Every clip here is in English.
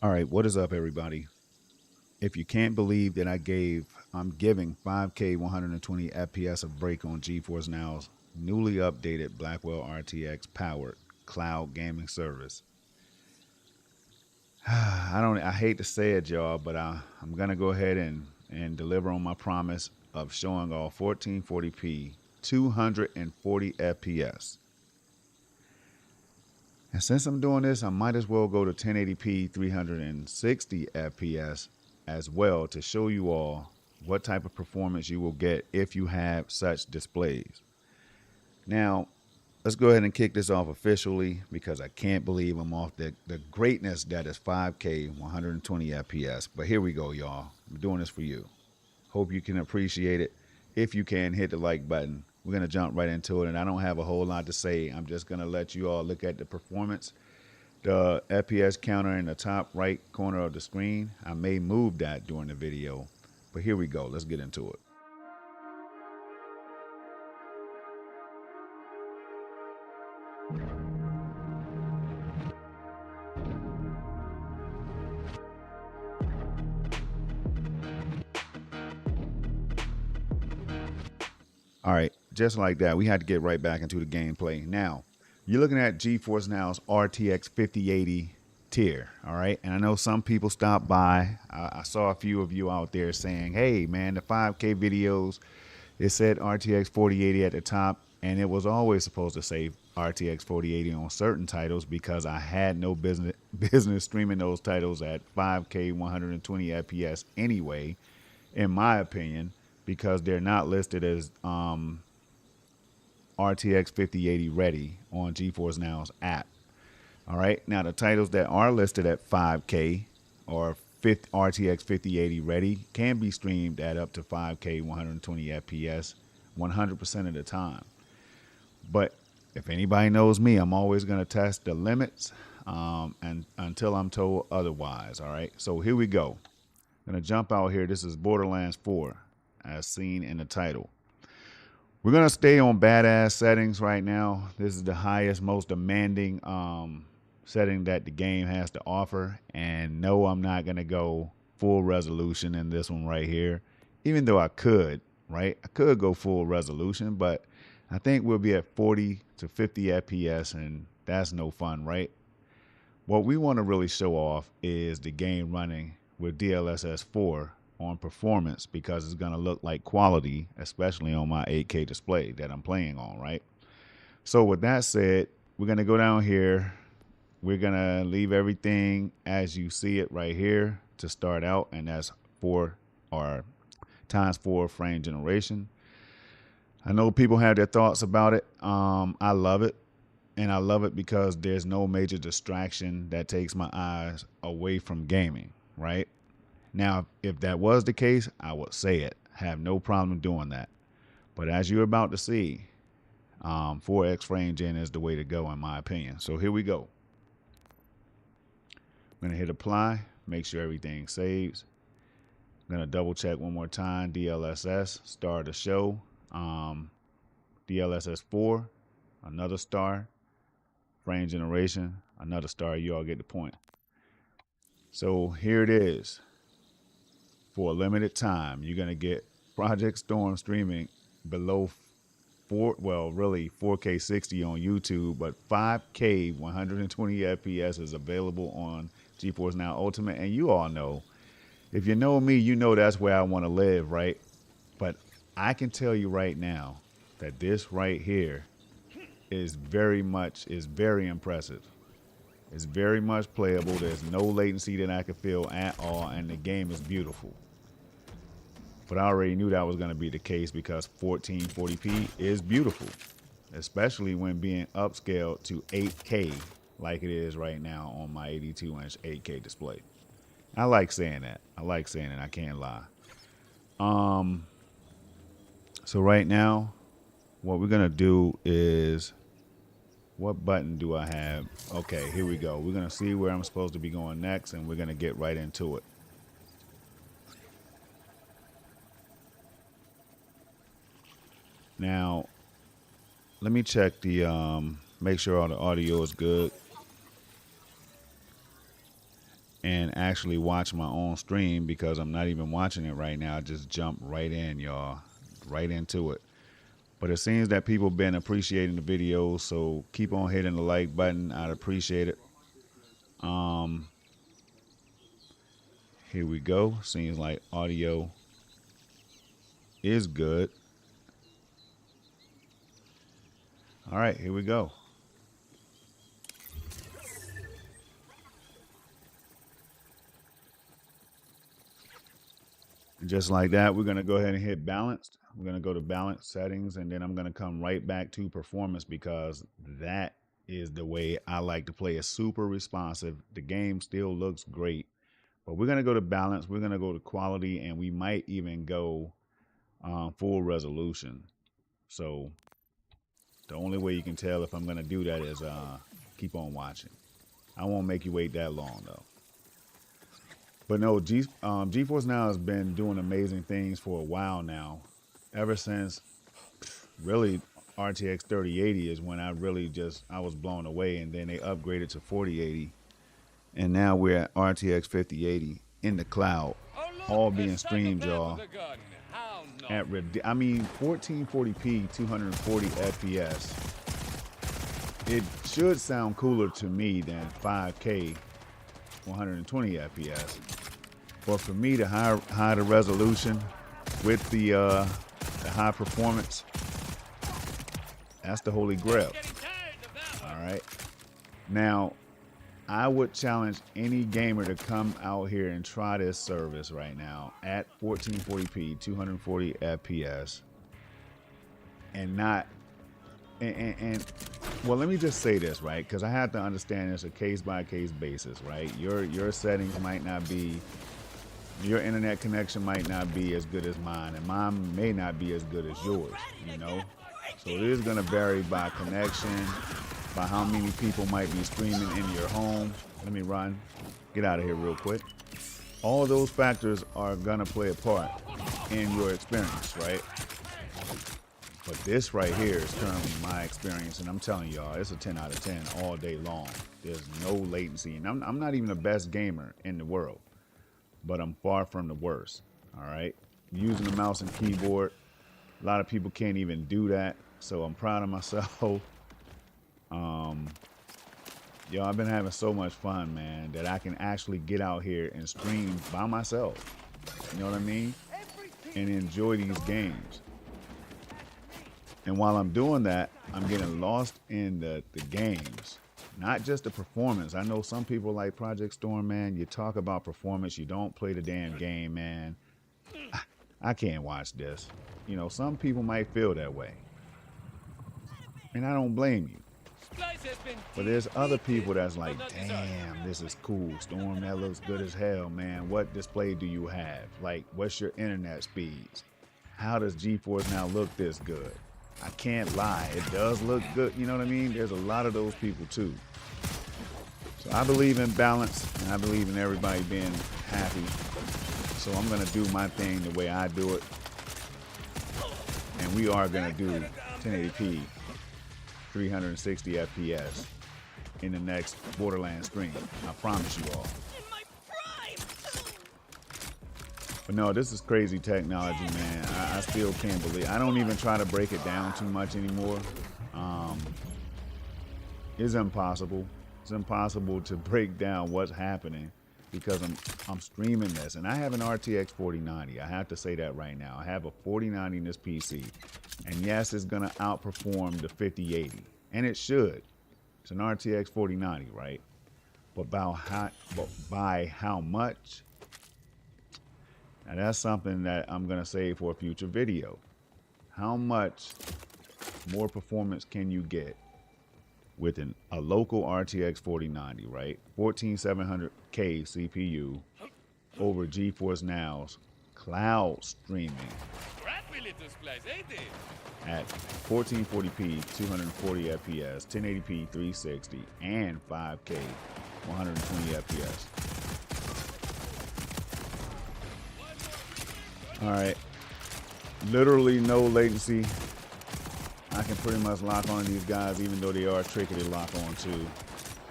All right, what is up, everybody? If you can't believe that I'm giving 5K 120 FPS a break on GeForce Now's newly updated Blackwell RTX powered cloud gaming service. I hate to say it, y'all, but I'm gonna go ahead and deliver on my promise of showing all 1440p 240 FPS. And since I'm doing this, I might as well go to 1080p 360 FPS as well to show you all what type of performance you will get if you have such displays. Now, let's go ahead and kick this off officially because I can't believe I'm off the greatness that is 5K 120 FPS. But here we go, y'all. I'm doing this for you. Hope you can appreciate it. If you can, hit the like button. We're going to jump right into it, and I don't have a whole lot to say. I'm just going to let you all look at the performance. The FPS counter in the top right corner of the screen, I may move that during the video, but here we go. Let's get into it. All right, just like that, we had to get right back into the gameplay. Now, you're looking at GeForce Now's RTX 5080 tier, all right? And I know some people stopped by. I saw a few of you out there saying, hey, man, the 5K videos, it said RTX 4080 at the top, and it was always supposed to say RTX 4080 on certain titles because I had no business streaming those titles at 5K 120 FPS anyway, in my opinion, because they're not listed as RTX 5080 ready on GeForce Now's app. All right. Now, the titles that are listed at 5K or RTX 5080 ready can be streamed at up to 5K 120 FPS 100% of the time. But if anybody knows me, I'm always going to test the limits and until I'm told otherwise. All right. So here we go. I'm going to jump out here. This is Borderlands 4 as seen in the title. We're going to stay on badass settings right now. This is the highest, most demanding setting that the game has to offer. And no, I'm not going to go full resolution in this one right here, even though I could, right? I could go full resolution, but I think we'll be at 40 to 50 FPS, and that's no fun, right? What we want to really show off is the game running with DLSS 4 on performance because it's going to look like quality, especially on my 8K display that I'm playing on, right? So with that said, we're going to go down here. We're going to leave everything as you see it right here to start out, and that's 4 or times 4 frame generation. I know people have their thoughts about it. I love it. And I love it because there's no major distraction that takes my eyes away from gaming, right? Now, if that was the case, I would say it. Have no problem doing that. But as you're about to see, 4X frame gen is the way to go in my opinion. So here we go. I'm going to hit apply, make sure everything saves. I'm going to double check one more time. DLSS, star to show. DLSS 4, another star. Frame generation, another star. You all get the point. So here it is. For a limited time, you're going to get Project Storm streaming below 4K 60 on YouTube, but 5K 120 FPS is available on GeForce Now Ultimate. And you all know, if you know me, you know that's where I want to live, right? But I can tell you right now that this right here is very impressive. It's very much playable. There's no latency that I can feel at all, and the game is beautiful. But I already knew that was going to be the case because 1440p is beautiful, especially when being upscaled to 8K like it is right now on my 82-inch 8K display. I like saying that. I can't lie. So right now, what we're going to do is, what button do I have? Okay, here we go. We're going to see where I'm supposed to be going next, and we're going to get right into it. Now, let me check the, make sure all the audio is good. and actually watch my own stream, because I'm not even watching it right now. I just jump right in, y'all, right into it. But it seems that people been appreciating the videos, so keep on hitting the like button. I'd appreciate it. Here we go. Seems like audio is good. All right, here we go. And just like that, we're going to go ahead and hit balanced. We're going to go to balance settings, and then I'm going to come right back to performance, because that is the way I like to play. It's super responsive. The game still looks great, but we're going to go to balance. We're going to go to quality, and we might even go full resolution. So the only way you can tell if I'm going to do that is keep on watching. I won't make you wait that long, though. But no, GeForce Now has been doing amazing things for a while now. Ever since really RTX 3080 is when I was blown away, and then they upgraded to 4080. And now we're at RTX 5080 in the cloud, all being streamed, y'all. At 1440p, 240 FPS. It should sound cooler to me than 5K, 120 FPS. But for me, the high the resolution with the high performance, that's the holy grail. All right. Now, I would challenge any gamer to come out here and try this service right now at 1440p, 240 FPS, and not. Well, let me just say this, right? Because I have to understand it's a case-by-case basis, right? Your settings might not be, your internet connection might not be as good as mine, and mine may not be as good as yours, you know? So it is going to vary by connection, by how many people might be streaming in your home. Let me get out of here real quick. All of those factors are going to play a part in your experience, right? But this right here is currently my experience, and I'm telling y'all, it's a 10 out of 10 all day long. There's no latency, and I'm not even the best gamer in the world, but I'm far from the worst, all right? Using the mouse and keyboard, a lot of people can't even do that, so I'm proud of myself. Yo, I've been having so much fun, man, that I can actually get out here and stream by myself, you know what I mean? And enjoy these games. And while I'm doing that, I'm getting lost in the games, not just the performance. I know some people like Project Storm, man. You talk about performance, you don't play the damn game, man. I can't watch this. You know, some people might feel that way, and I don't blame you. But there's other people that's like, damn, this is cool. Storm, that looks good as hell, man. What display do you have? Like, what's your internet speeds? How does GeForce Now look this good? I can't lie, it does look good, you know what I mean? There's a lot of those people too. So I believe in balance, and I believe in everybody being happy. So I'm gonna do my thing the way I do it. And we are gonna do 1080p, 360 FPS in the next Borderlands stream. I promise you all. But no, this is crazy technology, man. I still can't believe. I don't even try to break it down too much anymore. It's impossible. It's impossible to break down what's happening because I'm streaming this, and I have an RTX 4090. I have to say that right now. I have a 4090 in this PC, and yes, it's gonna outperform the 5080, and it should. It's an RTX 4090, right? But by how much? Now that's something that I'm gonna save for a future video. How much more performance can you get with a local RTX 4090, right? 14700K CPU over GeForce Now's cloud streaming at 1440p, 240 FPS, 1080p, 360, and 5K, 120 FPS. All right, literally no latency. I can pretty much lock on these guys, even though they are tricky to lock on to.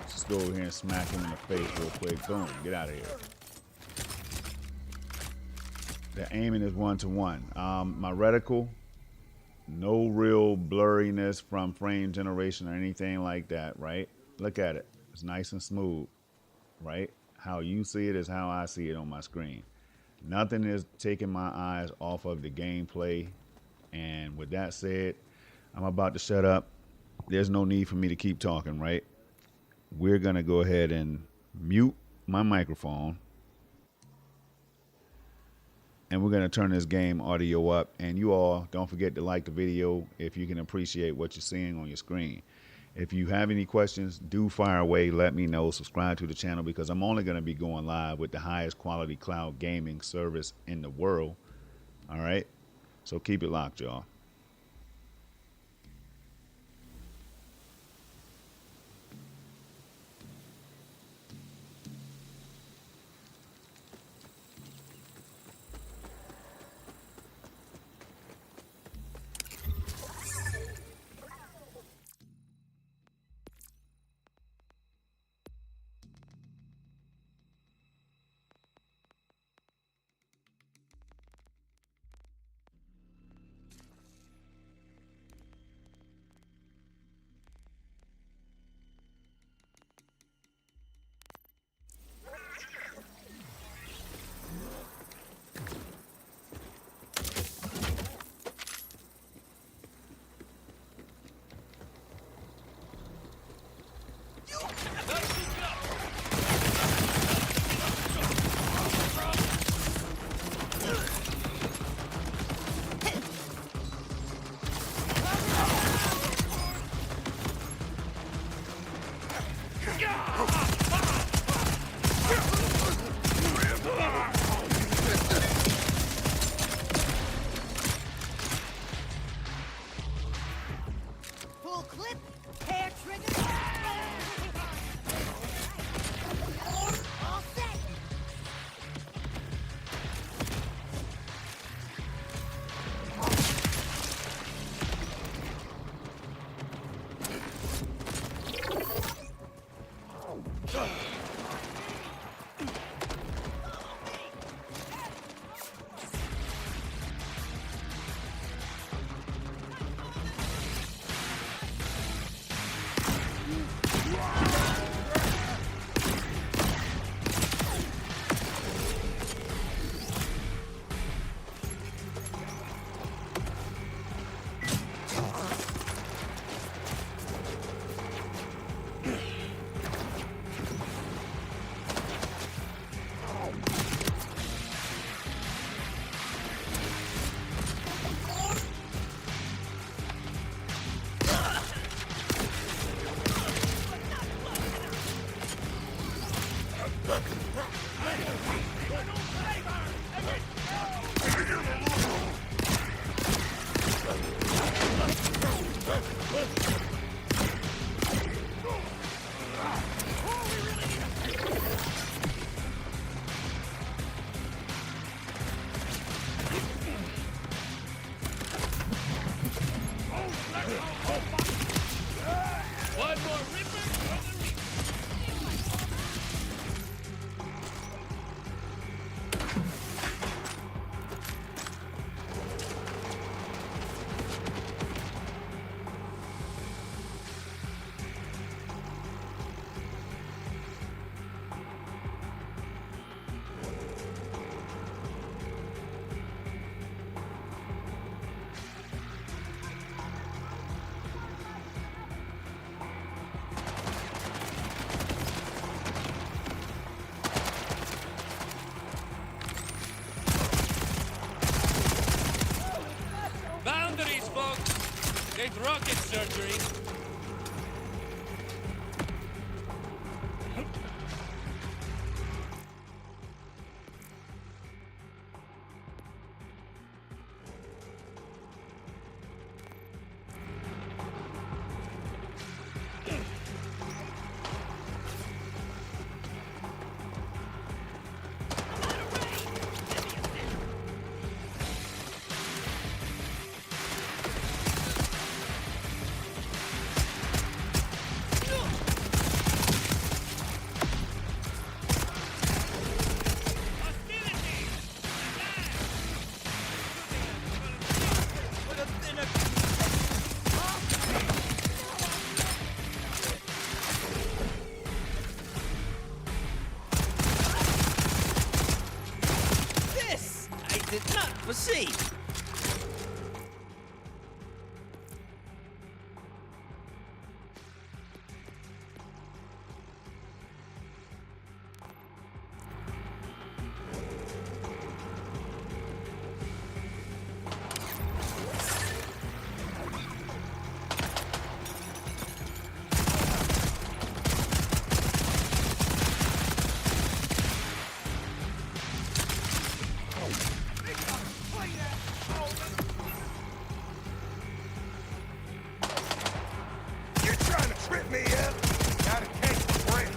Just go over here and smack him in the face real quick. Boom, get out of here. The aiming is 1-to-1. My reticle, no real blurriness from frame generation or anything like that, right? Look at it. It's nice and smooth, right? How you see it is how I see it on my screen. Nothing is taking my eyes off of the gameplay. And with that said, I'm about to shut up. There's no need for me to keep talking, right? We're going to go ahead and mute my microphone. And we're going to turn this game audio up. And you all don't forget to like the video if you can appreciate what you're seeing on your screen. If you have any questions, do fire away. Let me know. Subscribe to the channel because I'm only going to be going live with the highest quality cloud gaming service in the world. All right. So keep it locked, y'all. Full clip, hair trigger. All set. Need rocket surgery. see. You're trying to trip me up? Gotta catch my breath.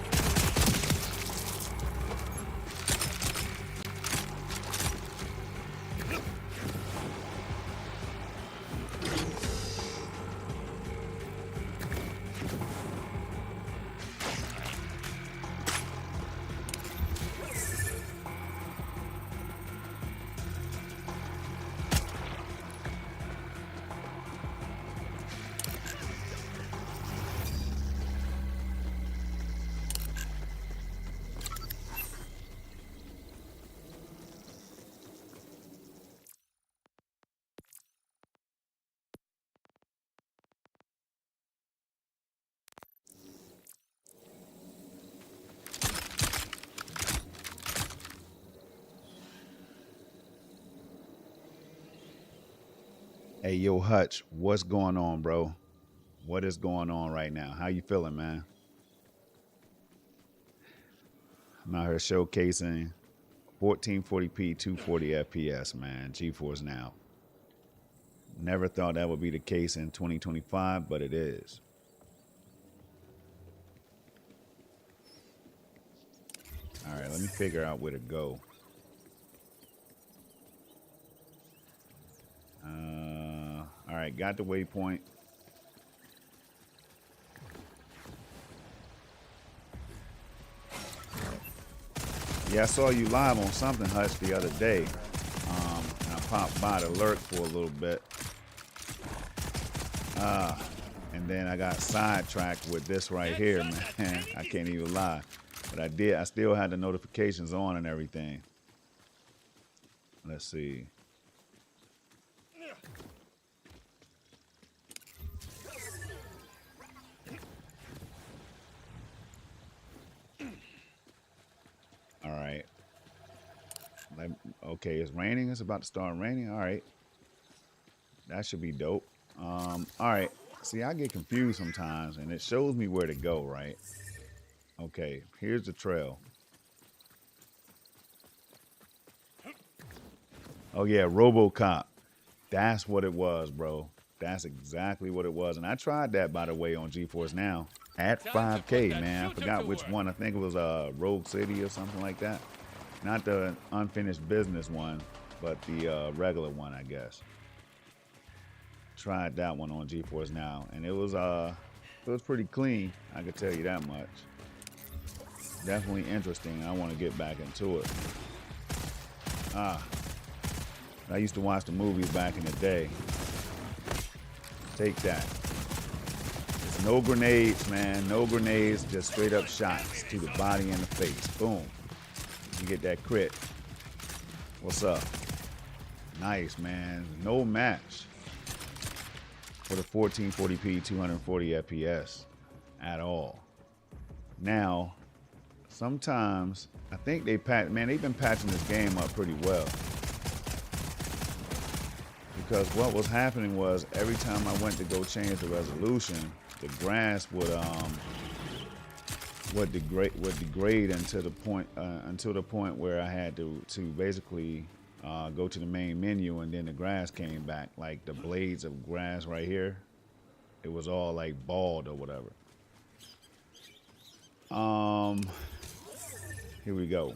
Hey, yo, Hutch, what's going on, bro? What is going on right now? How you feeling, man? I'm out here showcasing 1440p, 240 FPS, man. GeForce Now. Never thought that would be the case in 2025, but it is. All right, let me figure out where to go. All right, got the waypoint. Yeah, I saw you live on something, Hutch, the other day. And I popped by to lurk for a little bit. And then I got sidetracked with this right here, man. I can't even lie. But I still had the notifications on and everything. Let's see. All right. Okay, it's raining. It's about to start raining. All right. That should be dope. All right. See, I get confused sometimes, and it shows me where to go, right? Okay, here's the trail. Oh, yeah, RoboCop. That's what it was, bro. That's exactly what it was. And I tried that, by the way, on GeForce Now at 5K, man. I forgot which one. I think it was Rogue City or something like that. Not the unfinished business one, but the regular one, I guess. Tried that one on GeForce Now, and it was pretty clean. I could tell you that much. Definitely interesting. I want to get back into it. I used to watch the movies back in the day. Take that. It's no grenades, man. No grenades, just straight up shots to the body and the face. Boom. You get that crit. What's up? Nice, man. No match for the 1440p 240 FPS at all. Now, sometimes I think they've been patching this game up pretty well. Because what was happening was every time I went to go change the resolution, the grass would degrade until the point where I had to basically go to the main menu, and then the grass came back, like the blades of grass right here. It was all like bald or whatever. Here we go.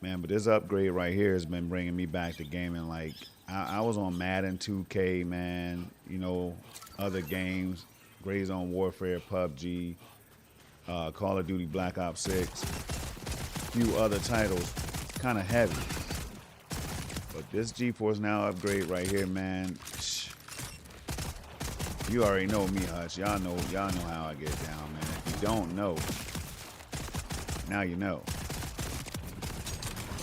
Man, but this upgrade right here has been bringing me back to gaming. Like, I was on Madden 2K, man. You know, other games, Gray Zone Warfare, PUBG, Call of Duty Black Ops 6, a few other titles, kind of heavy. But this GeForce Now upgrade right here, man, you already know me, Hutch. Y'all know how I get down, man. If you don't know, now you know.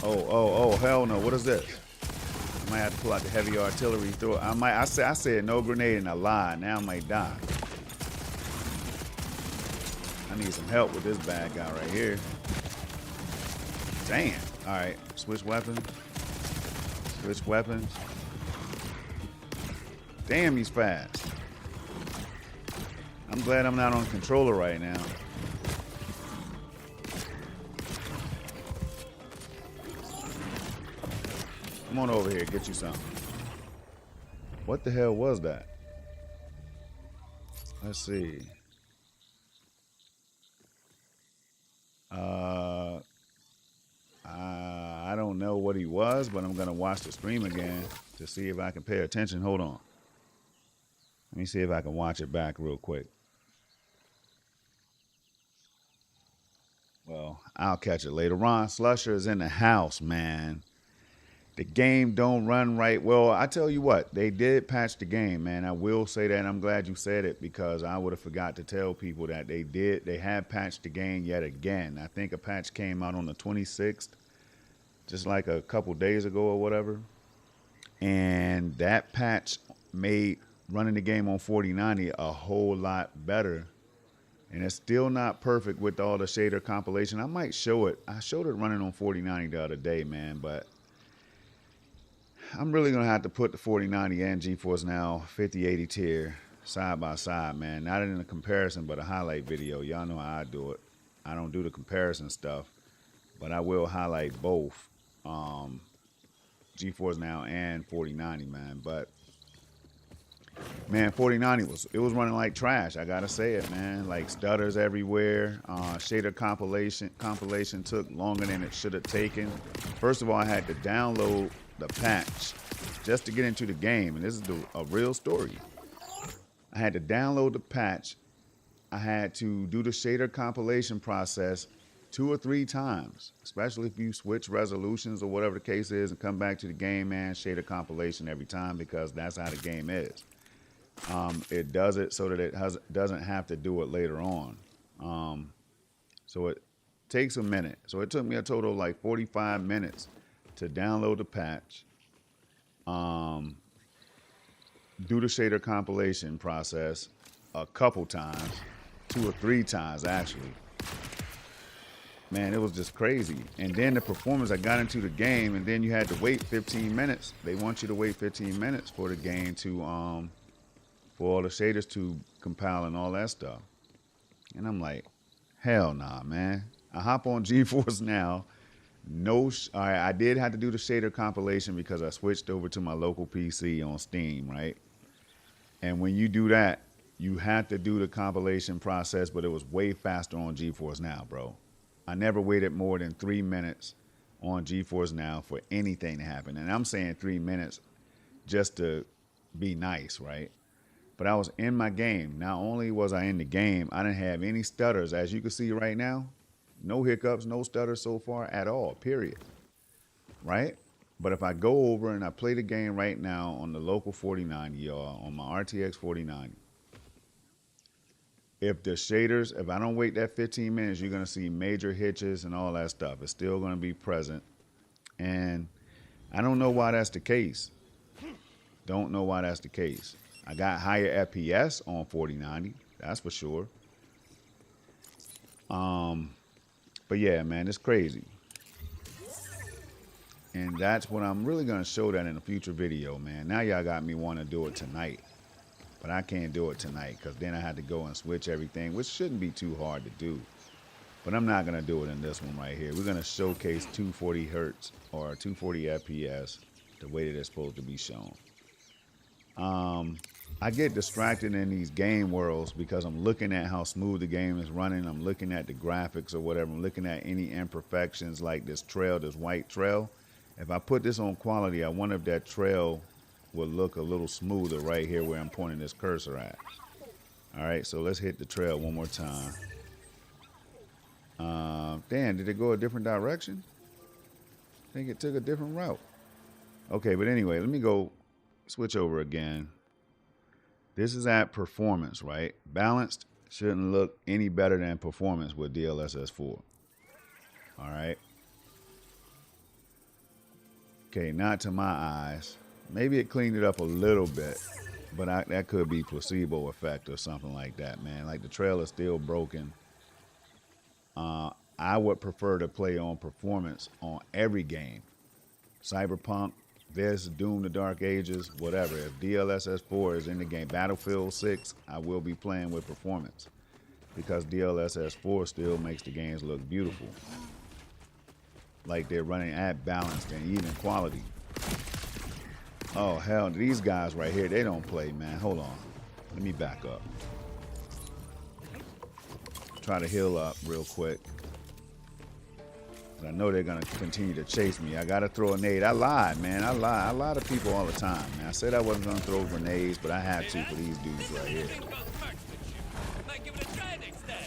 Oh, hell no. What is this? I might have to pull out the heavy artillery. Throw it. I said no grenade and I lied. Now I might die. I need some help with this bad guy right here. Damn. All right. Switch weapons. Switch weapons. Damn, he's fast. I'm glad I'm not on controller right now. Come on over here, get you something. What the hell was that? Let's see. I don't know what he was, but I'm gonna watch the stream again to see if I can pay attention. Hold on. Let me see if I can watch it back real quick. Well, I'll catch it later. Ron Slusher is in the house, man. The game don't run right. Well, I tell you what, they did patch the game, man. I will say that. I'm glad you said it because I would have forgot to tell people that they have patched the game yet again. I think a patch came out on the 26th, just like a couple days ago or whatever. And that patch made running the game on 4090 a whole lot better. And it's still not perfect with all the shader compilation. I might show it. I showed it running on 4090 the other day, man, but I'm really going to have to put the 4090 and GeForce Now 5080 tier side by side, man. Not in a comparison, but a highlight video. Y'all know how I do it. I don't do the comparison stuff, but I will highlight both GeForce Now and 4090, man. But man, 4090 was running like trash. I gotta say it, man. Like stutters everywhere. Shader compilation took longer than it should have taken. First of all, I had to download the patch just to get into the game, and this is a real story. I had to download the patch. I had to do the shader compilation process 2 or 3 times, especially if you switch resolutions or whatever the case is and come back to the game, man. Shader compilation every time because that's how the game is. It does it so that it doesn't have to do it later on. So it takes a minute. So it took me a total of like 45 minutes to download the patch, do the shader compilation process a couple times, 2 or 3 times actually. Man, it was just crazy. And then the performance, I got into the game, and then you had to wait 15 minutes. They want you to wait 15 minutes for the game to, for all the shaders to compile and all that stuff. And I'm like, hell nah, man. I hop on GeForce Now. All right, I did have to do the shader compilation because I switched over to my local PC on Steam, right? And when you do that, you have to do the compilation process, but it was way faster on GeForce Now, bro. I never waited more than 3 minutes on GeForce Now for anything to happen. And I'm saying 3 minutes just to be nice, right? But I was in my game. Not only was I in the game, I didn't have any stutters. As you can see right now, no hiccups, no stutters so far at all, period. Right? But if I go over and I play the game right now on the local 4090, y'all, on my RTX 4090, if the shaders, if I don't wait that 15 minutes, you're going to see major hitches and all that stuff. It's still going to be present. And I don't know why that's the case. Don't know why that's the case. I got higher FPS on 4090, that's for sure. But yeah, man, it's crazy. And that's what I'm really going to show that in a future video, man. Now y'all got me want to do it tonight. But I can't do it tonight because then I had to go and switch everything, which shouldn't be too hard to do. But I'm not going to do it in this one right here. We're going to showcase 240 hertz or 240 FPS the way that it's supposed to be shown. I get distracted in these game worlds because I'm looking at how smooth the game is running. I'm looking at the graphics or whatever. I'm looking at any imperfections like this trail, this white trail. If I put this on quality, I wonder if that trail will look a little smoother right here where I'm pointing this cursor at. All right, so let's hit the trail one more time. Damn, did it go a different direction? I think it took a different route. Okay, but anyway, let me go switch over again. This is at performance, right? Balanced shouldn't look any better than performance with DLSS 4. All right. Okay, not to my eyes. Maybe it cleaned it up a little bit, but that could be placebo effect or something like that, man. Like the trail is still broken. I would prefer to play on performance on every game. Cyberpunk, this, Doom the Dark Ages, whatever. If DLSS 4 is in the game, Battlefield 6, I will be playing with performance because DLSS 4 still makes the games look beautiful. Like they're running at balanced and even quality. Oh, hell, these guys right here, they don't play, man. Hold on. Let me back up. Try to heal up real quick. I know they're going to continue to chase me. I got to throw a nade. I lied, man. I lie. I lie to people all the time, man. I said I wasn't going to throw grenades, but I had to for these dudes right here. Might give it a try next time.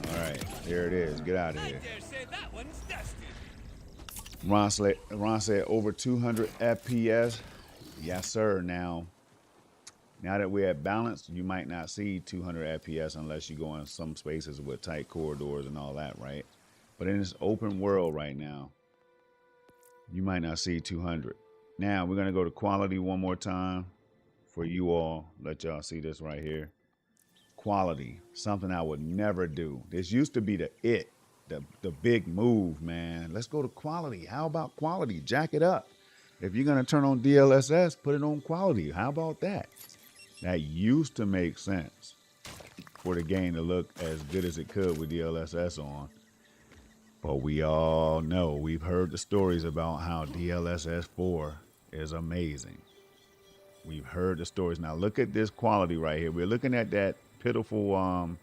All right, there it is. Get out of I here. dare say that one's dusty. Ron said over 200 FPS. Yes, sir. Now that we're at balance, you might not see 200 FPS unless you go in some spaces with tight corridors and all that, right? But in this open world right now, you might not see 200. Now we're gonna go to quality one more time for you all. Let y'all see this right here. Quality, something I would never do. This used to be the big move, man. Let's go to quality. How about quality? Jack it up. If you're gonna turn on DLSS, put it on quality. How about that? That used to make sense for the game to look as good as it could with DLSS on. But we all know, we've heard the stories about how DLSS 4 is amazing. We've heard the stories. Now look at this quality right here. We're looking at that pitiful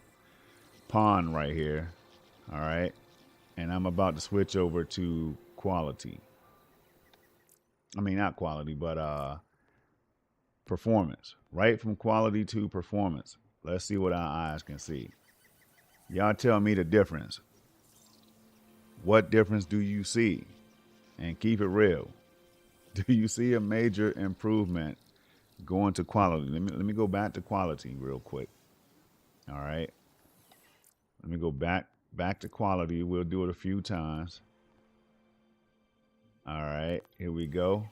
pond right here. All right. And I'm about to switch over to quality. I mean, not quality, but performance. Right from quality to performance. Let's see what our eyes can see. Y'all tell me the difference. What difference do you see? And keep it real. Do you see a major improvement going to quality? Let me go back to quality real quick. All right. Let me go back to quality. We'll do it a few times. All right, here we go.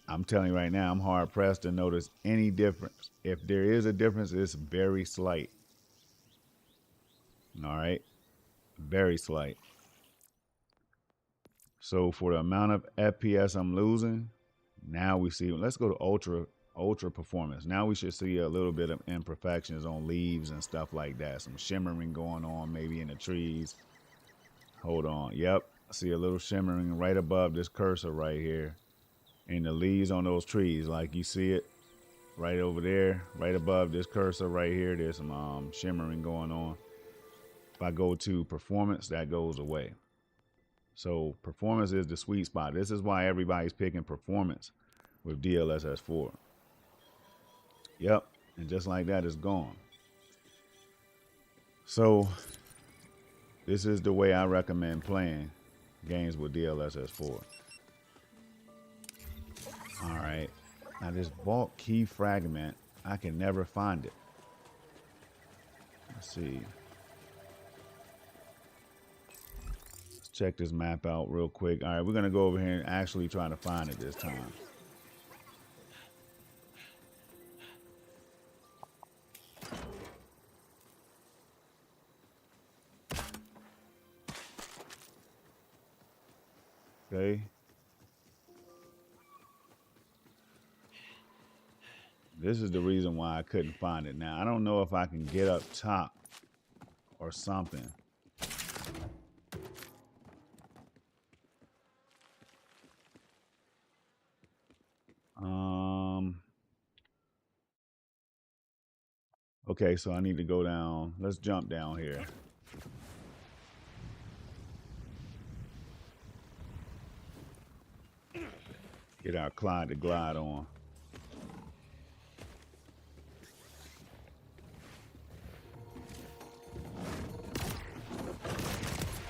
I'm telling you right now, I'm hard pressed to notice any difference. If there is a difference, it's very slight. All right, very slight. So for the amount of FPS I'm losing, now we see, let's go to ultra performance. Now we should see a little bit of imperfections on leaves and stuff like that. Some shimmering going on maybe in the trees. Hold on. Yep. I see a little shimmering right above this cursor right here. And the leaves on those trees, like you see it right over there, right above this cursor right here. There's some shimmering going on. If I go to performance, that goes away. So performance is the sweet spot. This is why everybody's picking performance with DLSS 4. Yep, and just like that, it's gone. So this is the way I recommend playing games with DLSS 4. All right, now this bulk key fragment, I can never find it. Let's see. Let's check this map out real quick. All right, we're gonna go over here and actually try to find it this time. Okay. This is the reason why I couldn't find it. Now, I don't know if I can get up top or something. Okay, so I need to go down. Let's jump down here. Get our Clyde to glide on.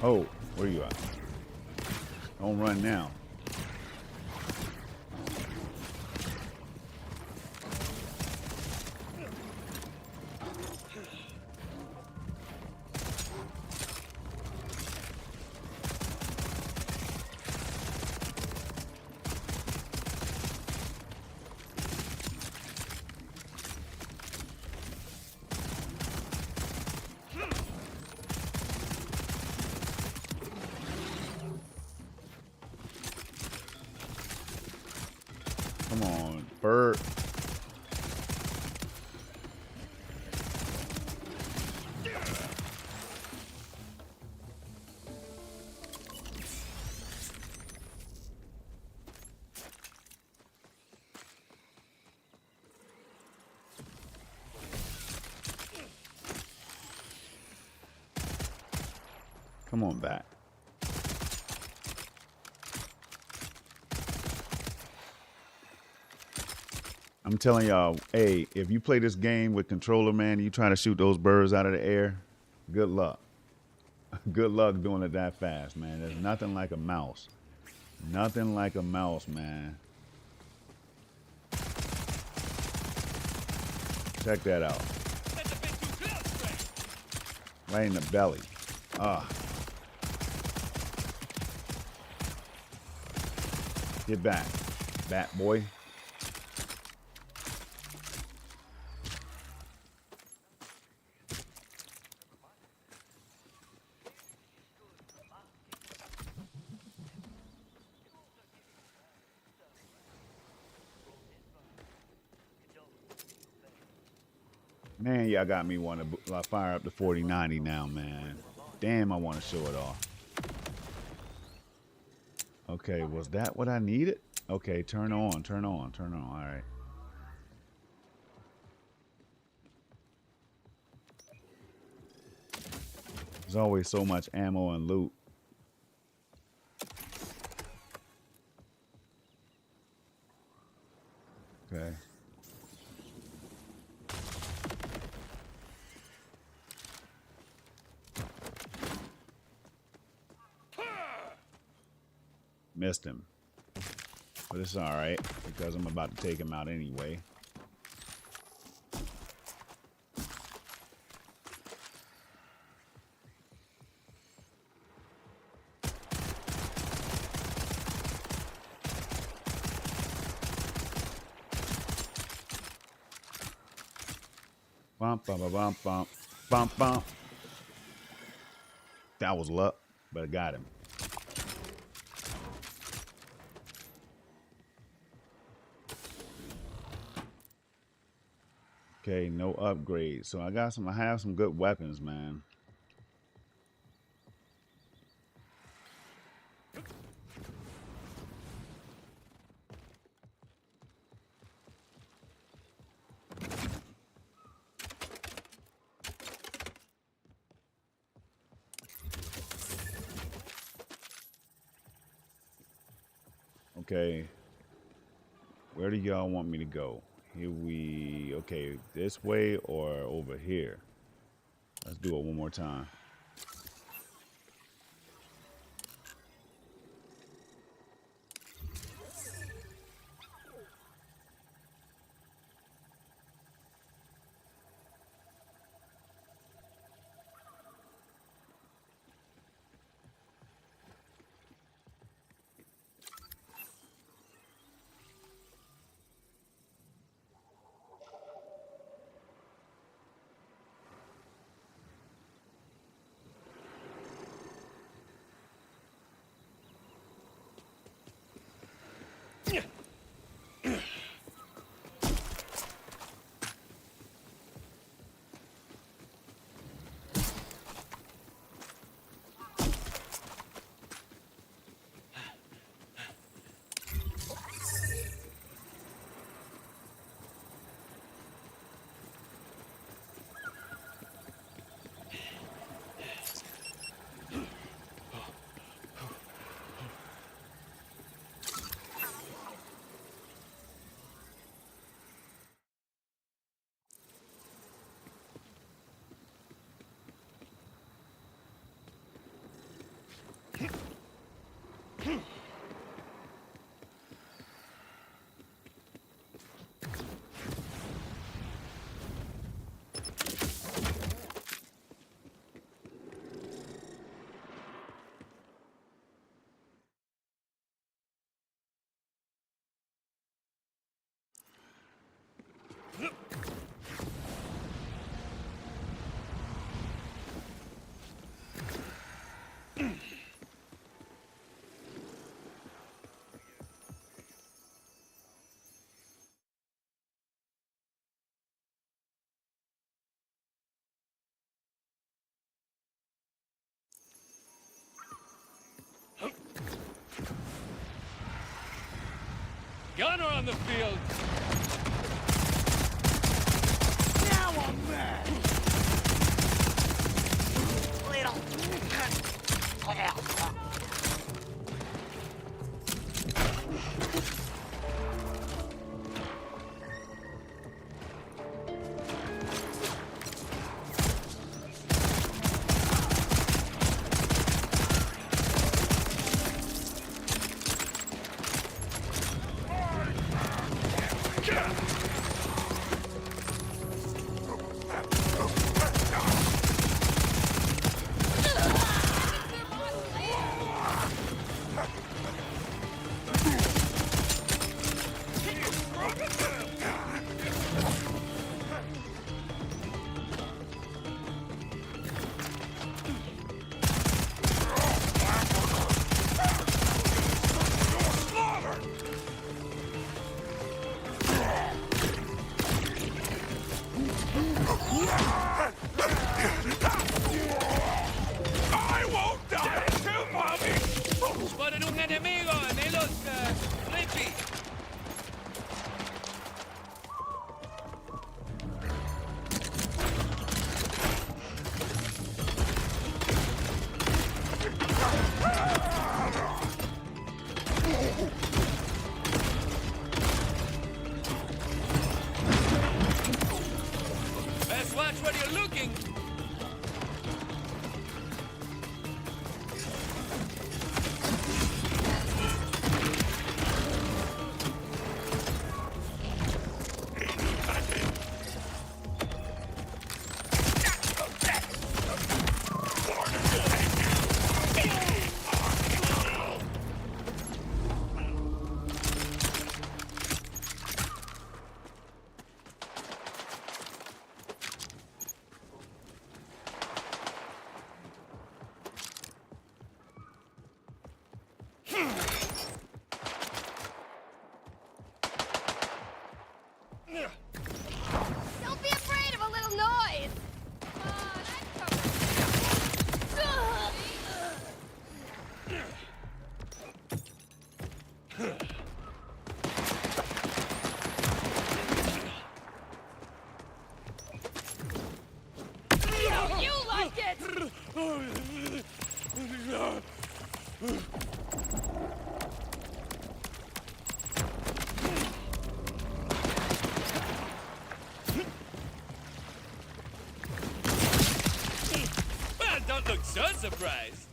Oh, where you at? Don't run now. Come on, bird. Come on back. I'm telling y'all, hey, if you play this game with controller, man, you trying to shoot those birds out of the air, good luck. Good luck doing it that fast, man. There's nothing like a mouse. Nothing like a mouse, man. Check that out. That's a bit too close, Frank. Right in the belly. Ah. Get back, bat boy. Man, y'all got me want to fire up the 4090 now, man. Damn, I want to show it off. Okay, was that what I needed? Okay, turn on, turn on, turn on. All right. There's always so much ammo and loot. Okay. Missed him. But it's all right because I'm about to take him out anyway. Bump, bump, bump, bump, bump, bump. That was luck, but I got him. Okay, no upgrades. So I have some good weapons, man. Okay. Where do y'all want me to go? Okay, this way or over here? Let's do it one more time. gunner on the field. Now I'm mad. I won't die too, mommy! Spotted un enemigo de los Flippy. Best watch where you're looking. Don't be afraid of a little noise. Come on, I'm covered. You like it? Well, don't look so surprised.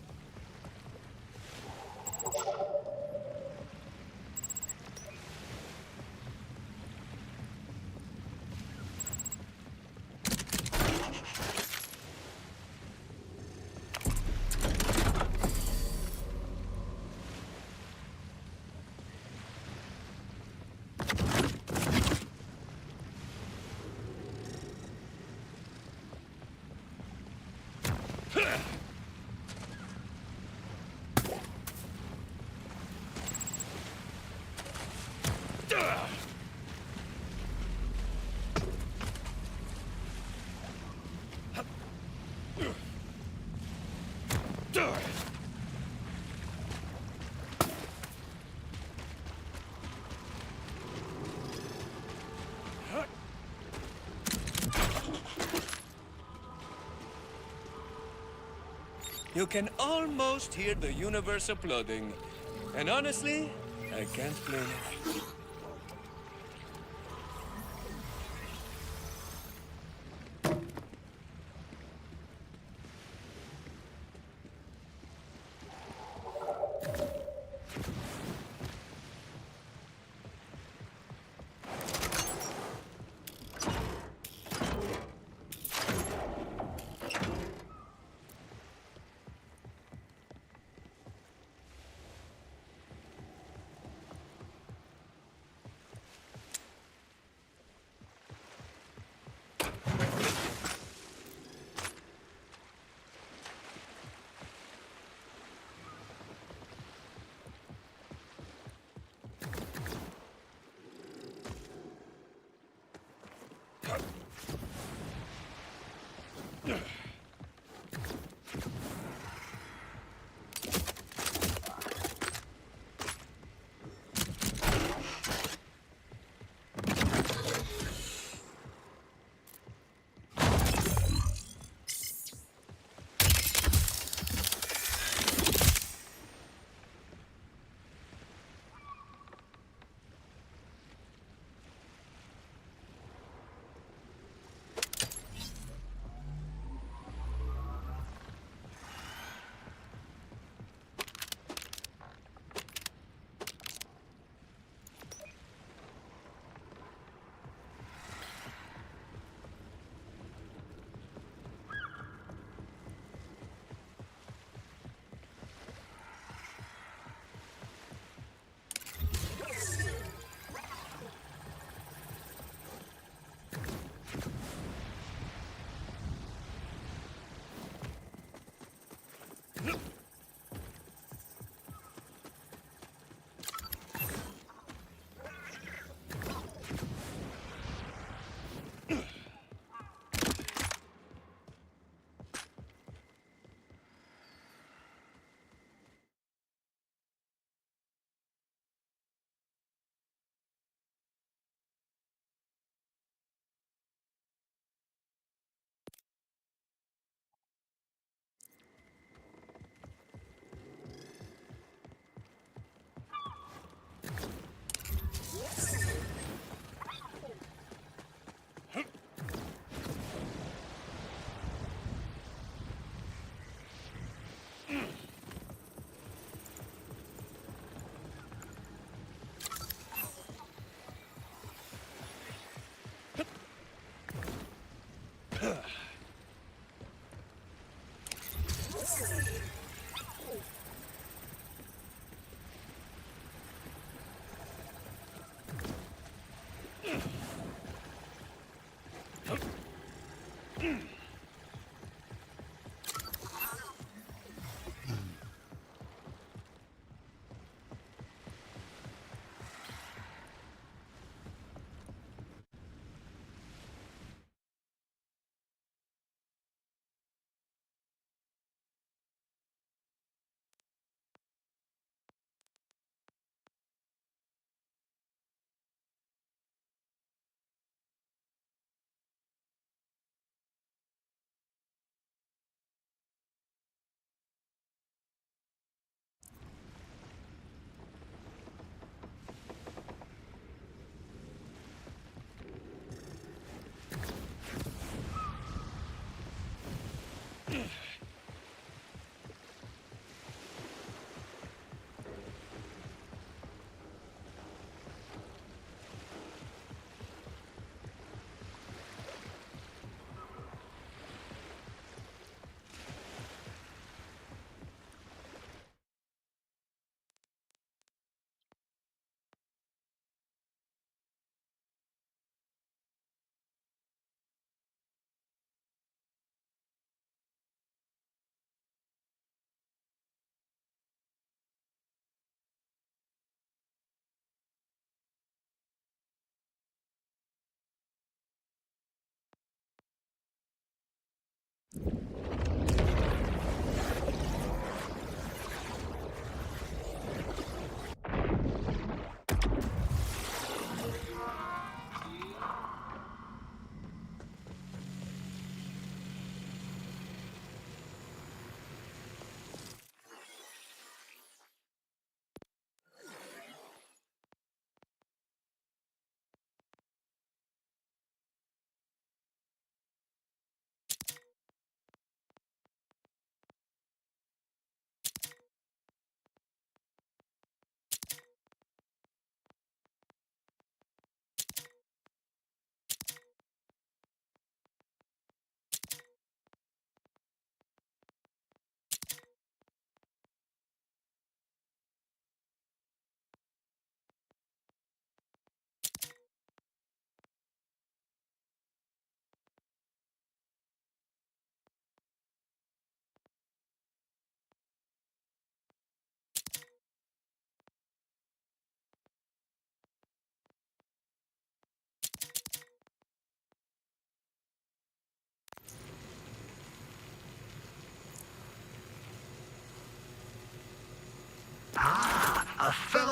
You can almost hear the universe applauding. And honestly, I can't blame it.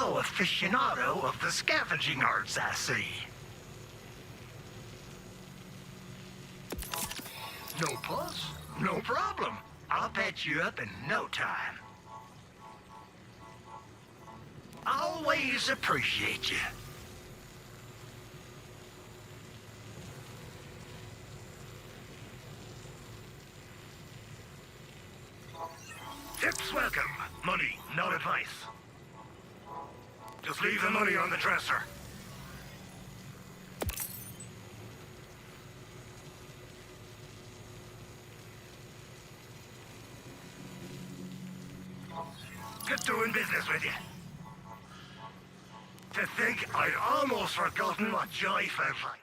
fellow aficionado of the scavenging arts, I see. No pulse? No problem. I'll patch you up in no time. Always appreciate you. Tips welcome. Money, not advice. Just leave the money on the dresser. Good doing business with you. To think I'd almost forgotten what joy felt like.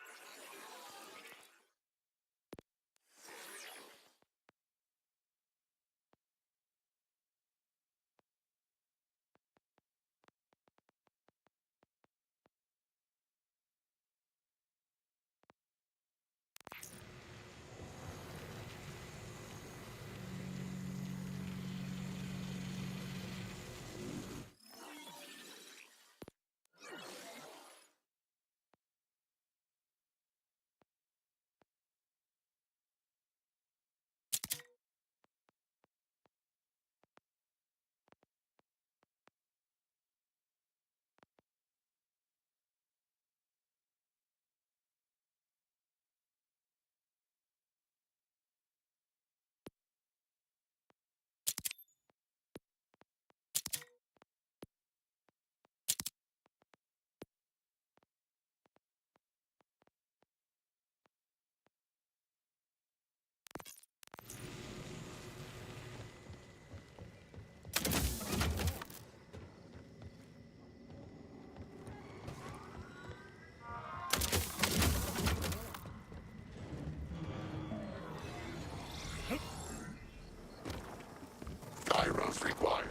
Gyros required.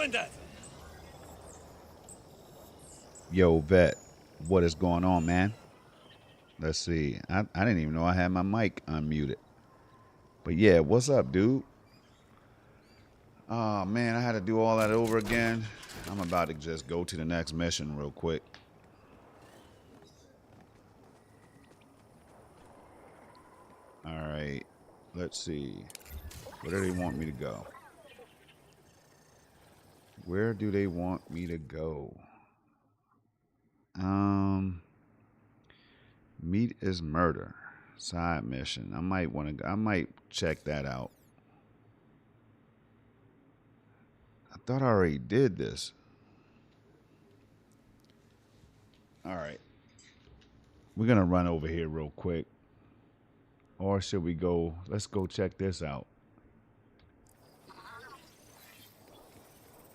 Open that. Yo, vet, what is going on, man? Let's see. I didn't even know I had my mic unmuted. But yeah, what's up, dude? Oh man, I had to do all that over again. I'm about to just go to the next mission real quick. All right, let's see. Where do they want me to go? Where do they want me to go? Meat is murder. Side mission. I might check that out. I thought I already did this. All right. We're going to run over here real quick. Or should we go? Let's go check this out.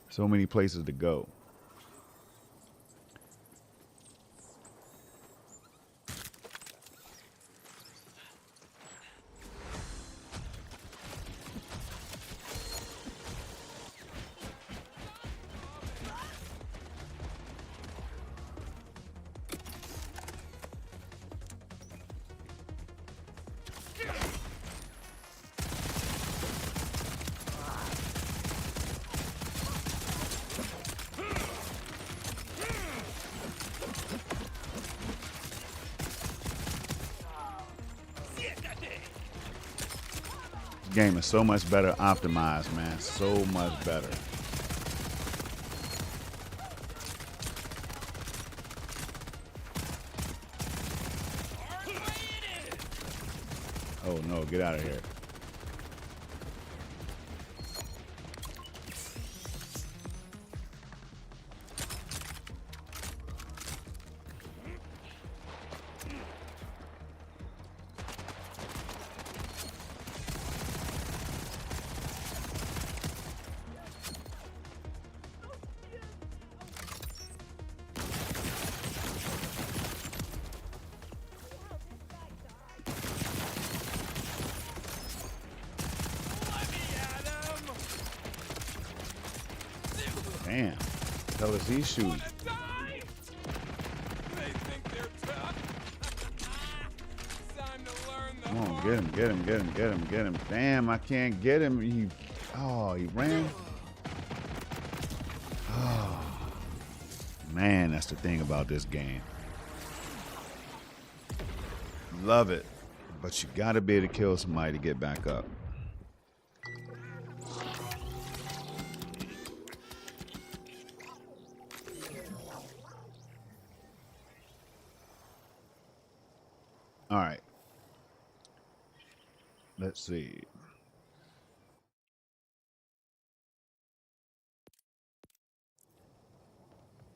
So many places to go. Game is so much better optimized, man. So much better. Oh no, get out of here. Damn. What the hell is he shooting? Come on, get him, get him, get him, get him, get him. Damn, I can't get him. He ran. Oh, man, that's the thing about this game. Love it, but you gotta be able to kill somebody to get back up. All right. Let's see.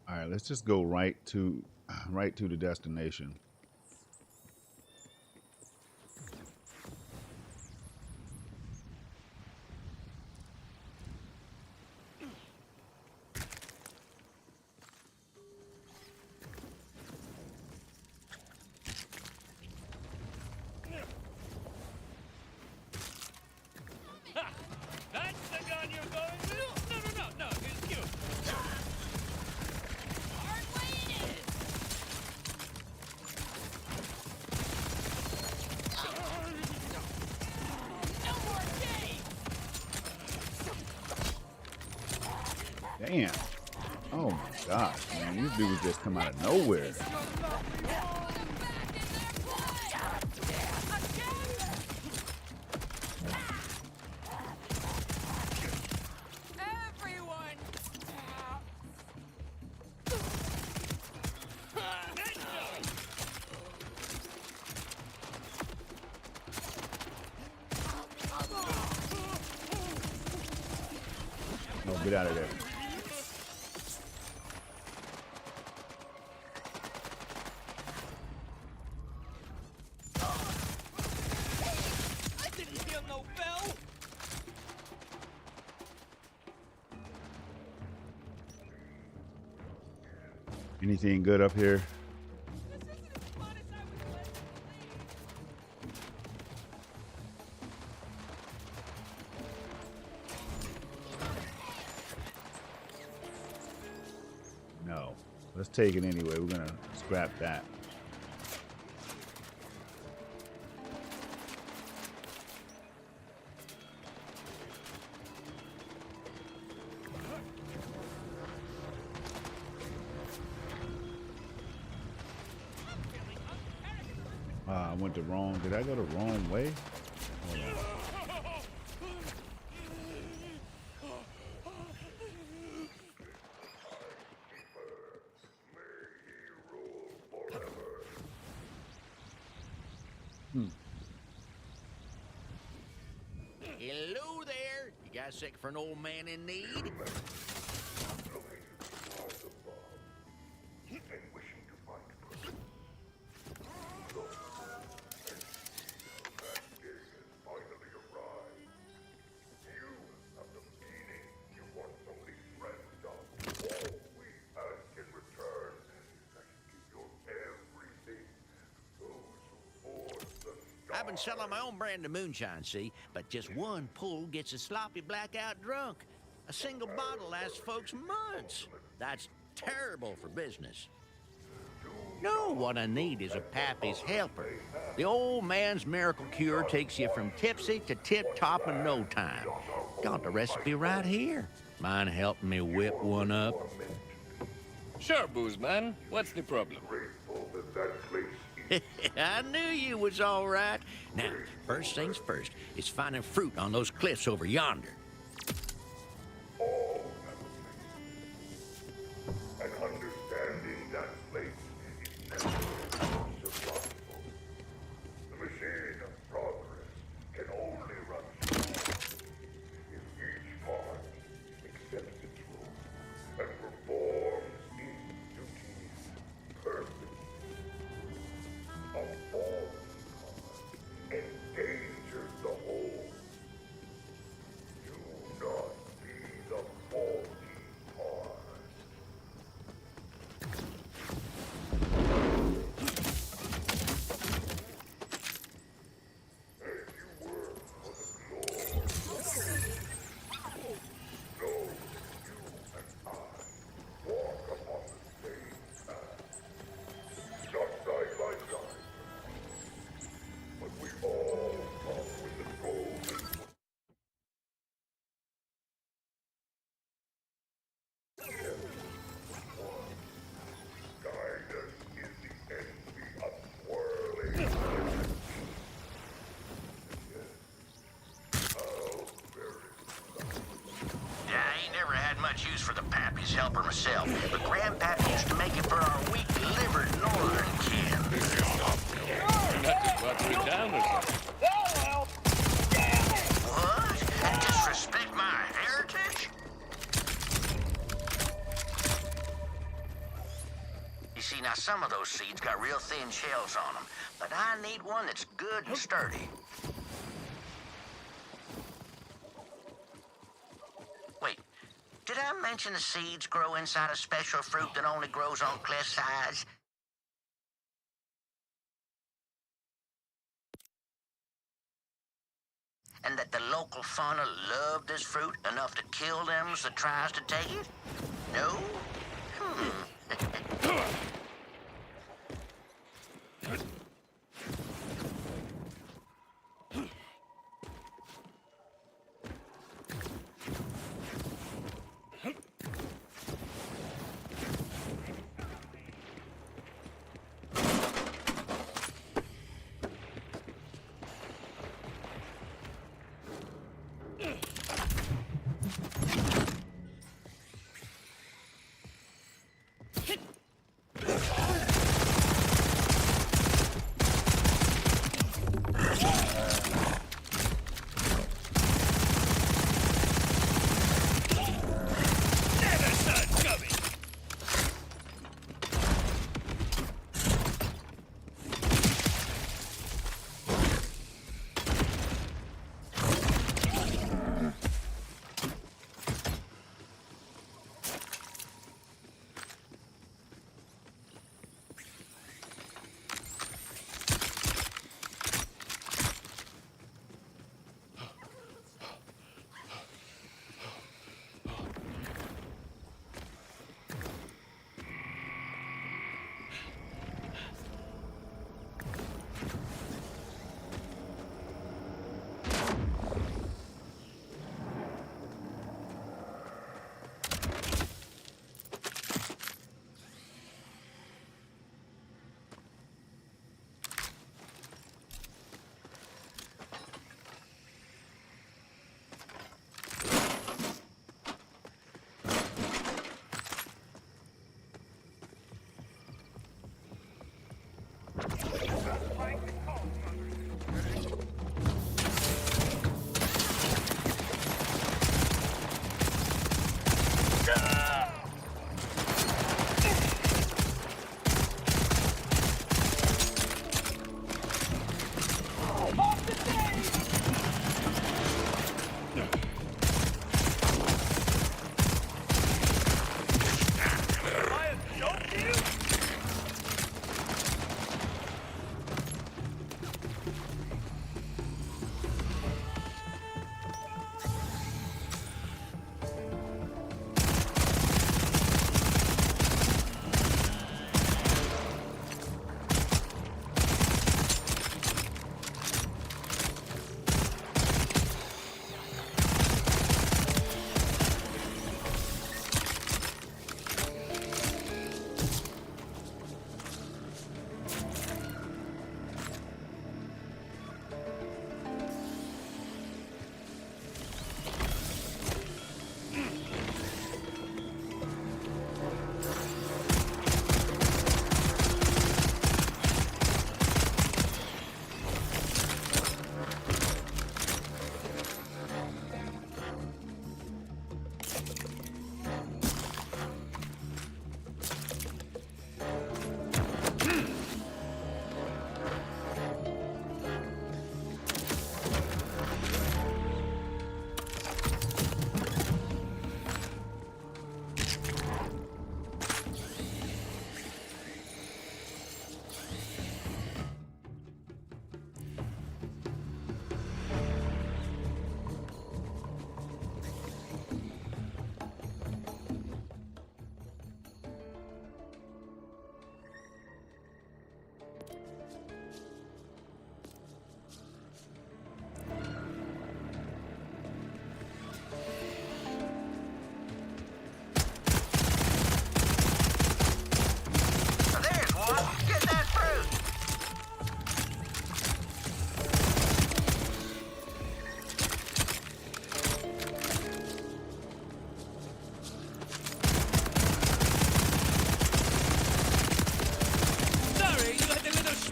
All right, let's just go right to the destination. That's the gun you're going to? No, it's cute. Hard way it is. No more games. Damn. Oh my gosh, man. These dudes just come out of nowhere. No, get out of there. I didn't hear no bell. Anything good up here? Let's take it anyway. We're gonna scrap that. I went the wrong. Did I go the wrong way? Hold on. Hello there. You guys sick for an old man in need? I've been selling my own brand of moonshine, see? But just one pull gets a sloppy blackout drunk. A single bottle lasts folks months. That's terrible for business. No, what I need is a Pappy's helper. The old man's miracle cure takes you from tipsy to tip-top in no time. Got the recipe right here. Mind helping me whip one up? Sure, booze man. What's the problem? I knew you was all right. Now, first things first is finding fruit on those cliffs over yonder. And understanding that place is never survival. The machine of progress can only run smoothly if each part accepts its role and performs its duty perfectly. A false part endangers the whole. Do not be the faulty part. Much use for the Pappy's helper myself, but Grandpappy used to make it for our weak-livered northern kin. Not just water it down or something. What? Disrespect my heritage? You see, now some of those seeds got real thin shells on them, but I need one that's good and sturdy. Wait. Did I mention the seeds grow inside a special fruit that only grows on cliff sides? And that the local fauna loved this fruit enough to kill them that tries to take it? No?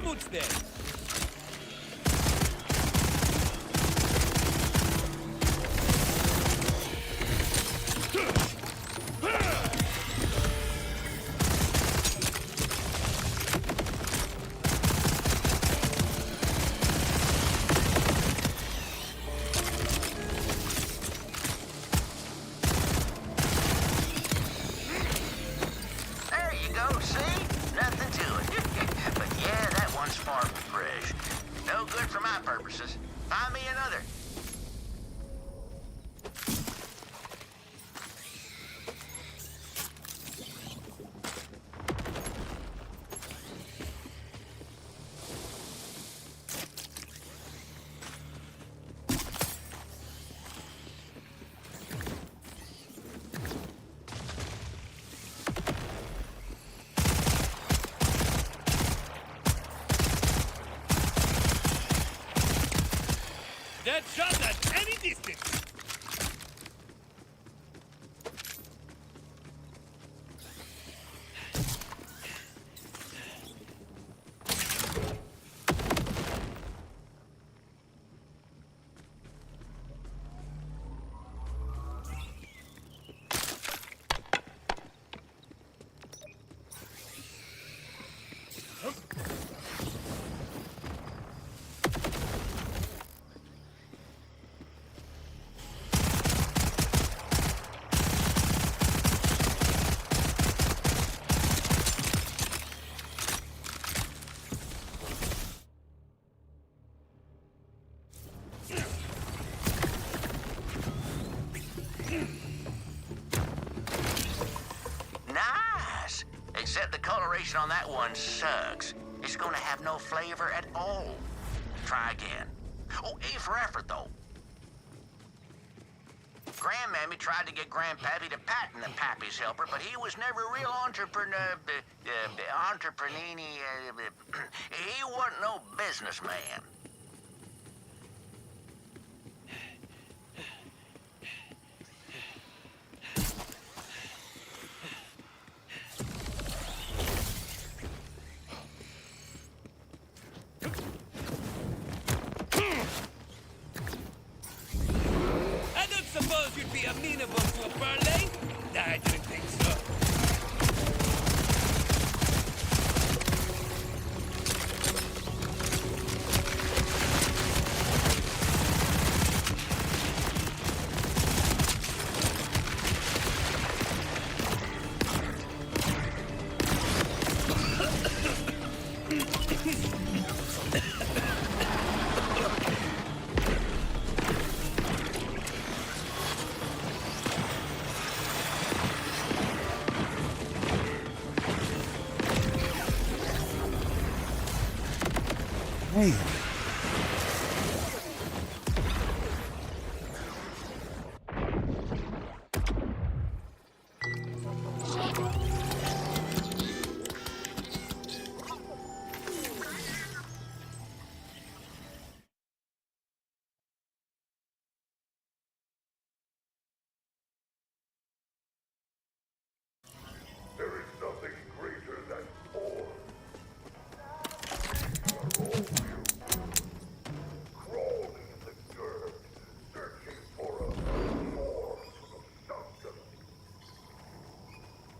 boots then. There you go, see? Nothing to it. But yeah, that one's far from fresh. No good for my purposes. Find me another. That shot at any distance. Nice! Except the coloration on that one sucks. It's gonna have no flavor at all. Try again. Oh, A for effort, though. Grandmammy tried to get Grandpappy to patent the Pappy's helper, but he was never a real entrepreneur. He wasn't no businessman. I don't suppose you'd be amenable to a parlay? I didn't think so. Hey. There is nothing greater than war. Crawling in the dirt, searching for a source of something.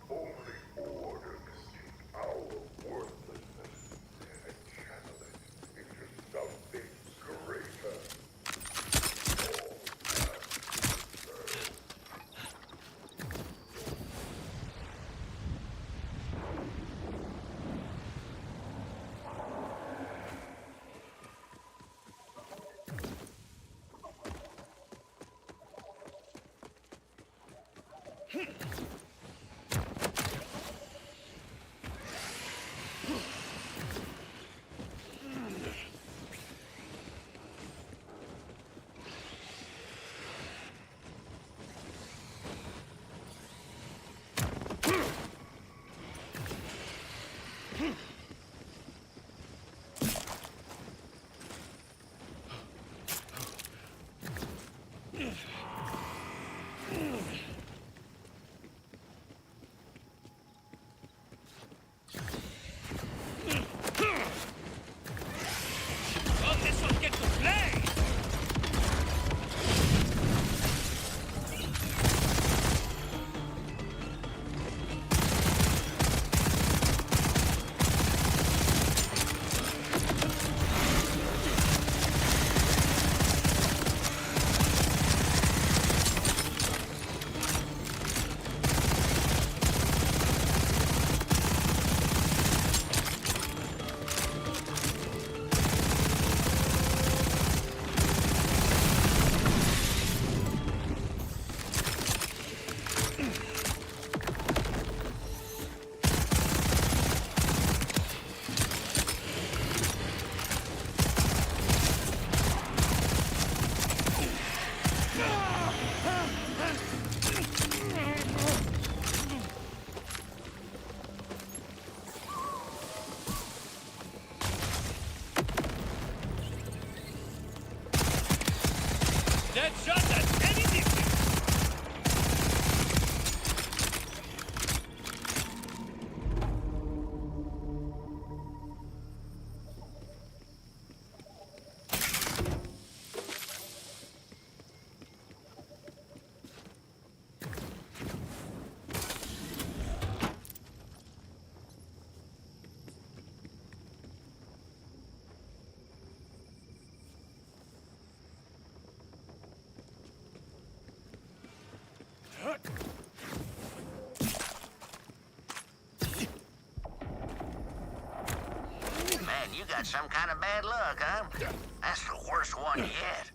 Only order can take our worthlessness and channel it into something greater. Dead shot at any distance. Man, you got some kind of bad luck, huh? That's the worst one yet.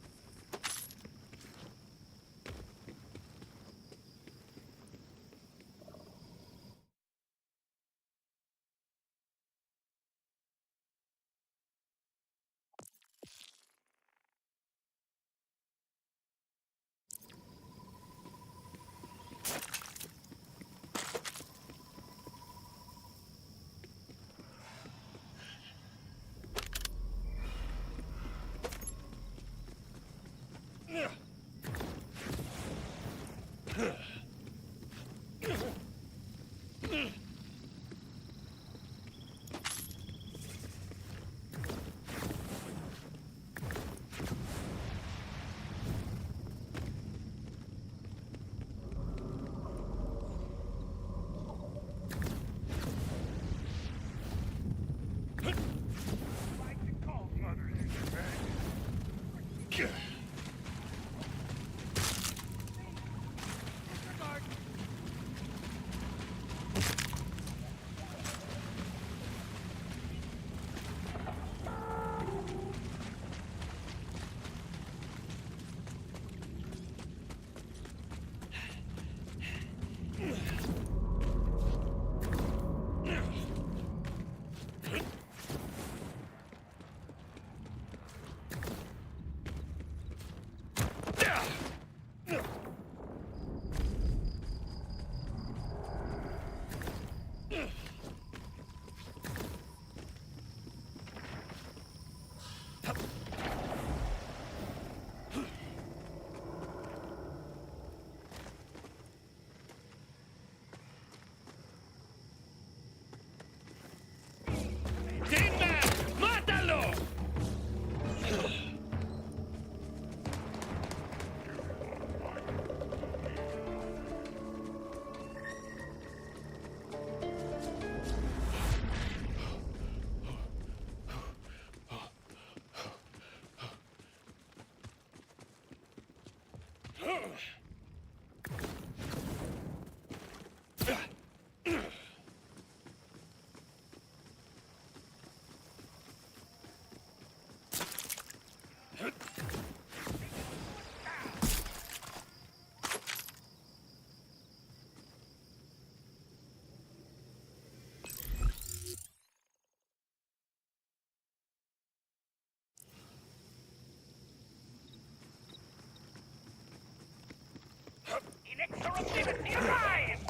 Inexorability arrives!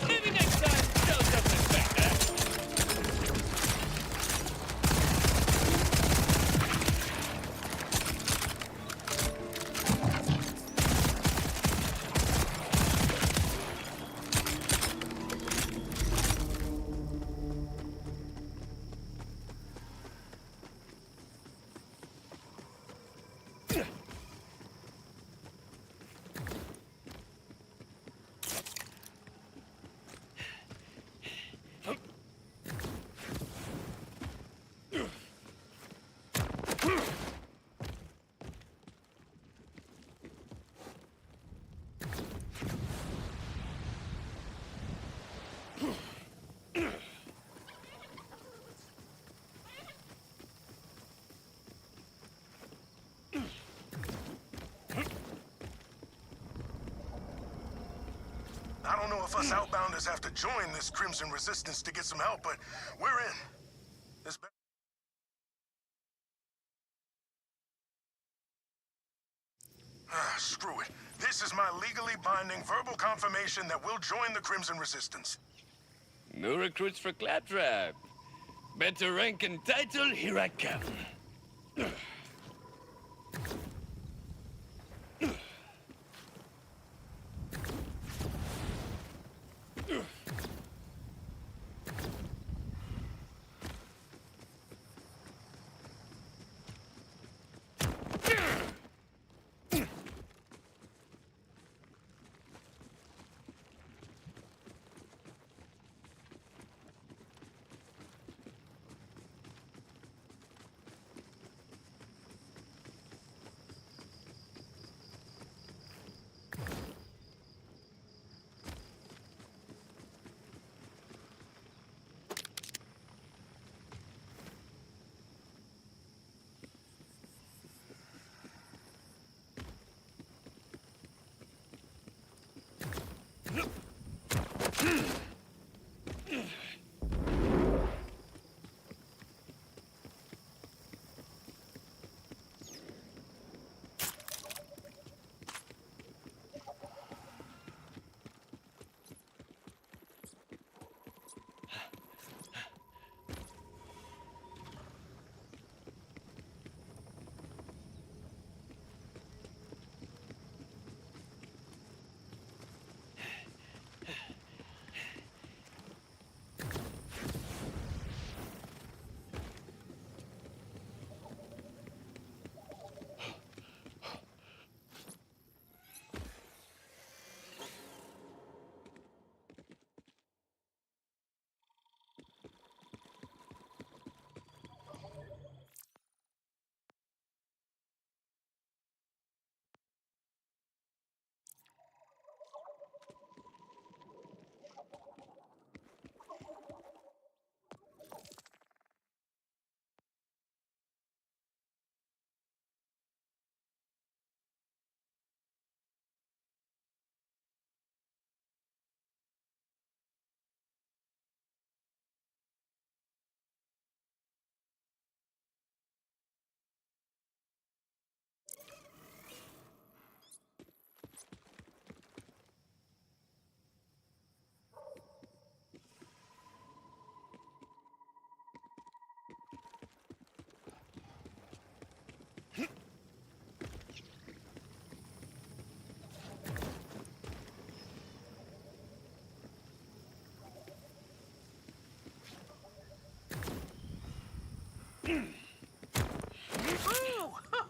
Maybe next time, Joe doesn't expect that. I don't know if us outbounders have to join this Crimson Resistance to get some help, but we're in. This Screw it. This is my legally binding verbal confirmation that we'll join the Crimson Resistance. New recruits for Claptrap. Better rank and title, here I come.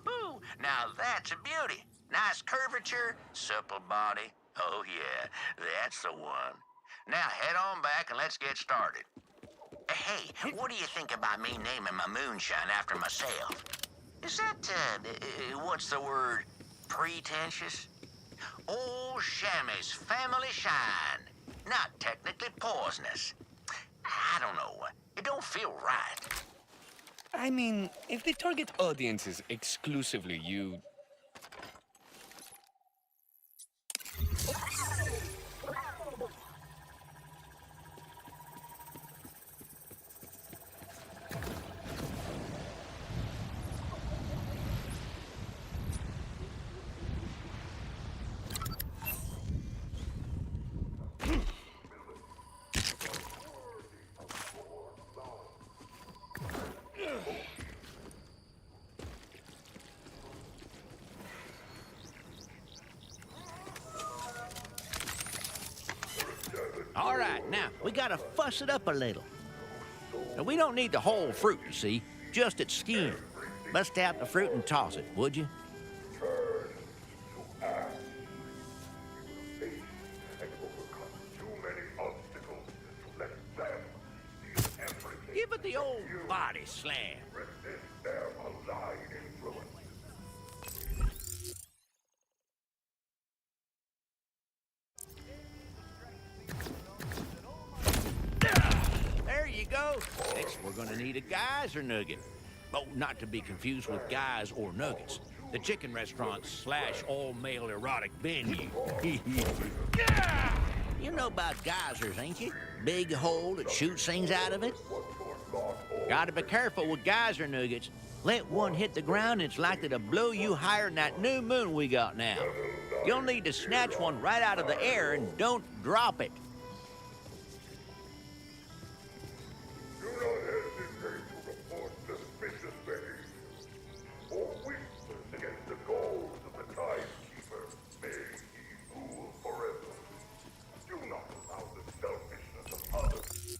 Ooh, now that's a beauty. Nice curvature, supple body. Oh yeah, that's the one. Now head on back and let's get started. Hey, what do you think about me naming my moonshine after myself? Is that, what's the word, pretentious? Old Shammy's family shine. Not technically poisonous. I don't know. It don't feel right. I mean, if the target audience is exclusively you... All right, now, we gotta fuss it up a little. Now, we don't need the whole fruit, you see, just its skin. Bust out the fruit and toss it, would you? Turn to ash. You will face and overcome too many obstacles to let them steal everything. Give it the old body slam. Resist their malign influence. There you go. Next, we're gonna need a geyser nugget. Oh, not to be confused with guys or nuggets. The chicken restaurant / all-male erotic venue. You know about geysers, ain't you? Big hole that shoots things out of it. Gotta be careful with geyser nuggets. Let one hit the ground, and it's likely to blow you higher than that new moon we got now. You'll need to snatch one right out of the air and don't drop it. Do not hesitate to report suspicious behavior or weakness against the goals of the Timekeeper. May he rule forever. Do not allow the selfishness of others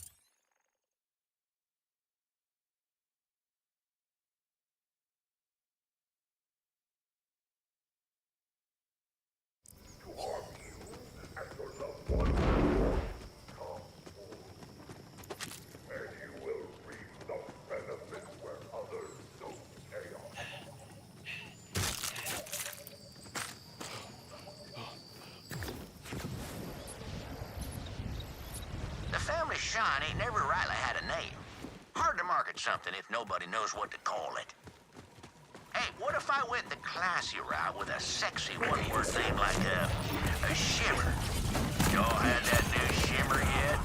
to harm you and your loved ones. Come forth, and you will reap the benefits where others sow chaos. The family Shine ain't never rightly had a name. Hard to market something if nobody knows what to call it. Hey, what if I went the classy route with a sexy one-word name like a shimmer? Y'all had that new shimmer yet?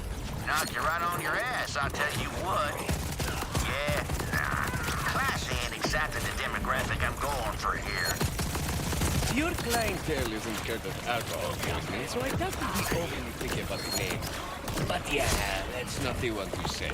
Knocked you right on your ass, I'll tell you what. Yeah, nah, classy ain't exactly the demographic I'm going for here. Your clientele isn't scared of alcohol poisoning, so I doubt you'd be overly picky about the name. But yeah, that's not the one to say.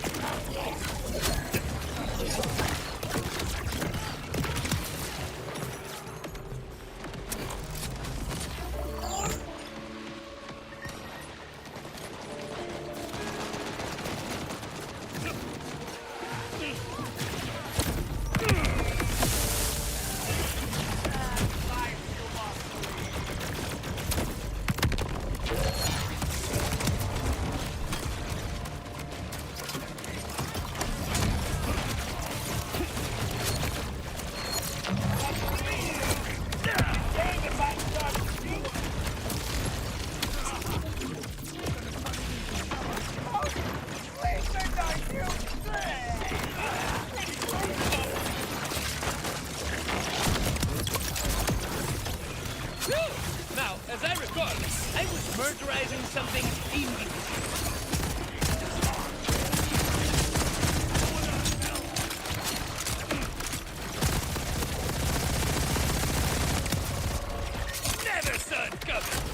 Now, as I recall, I was murderizing something invisible. Never saw it coming.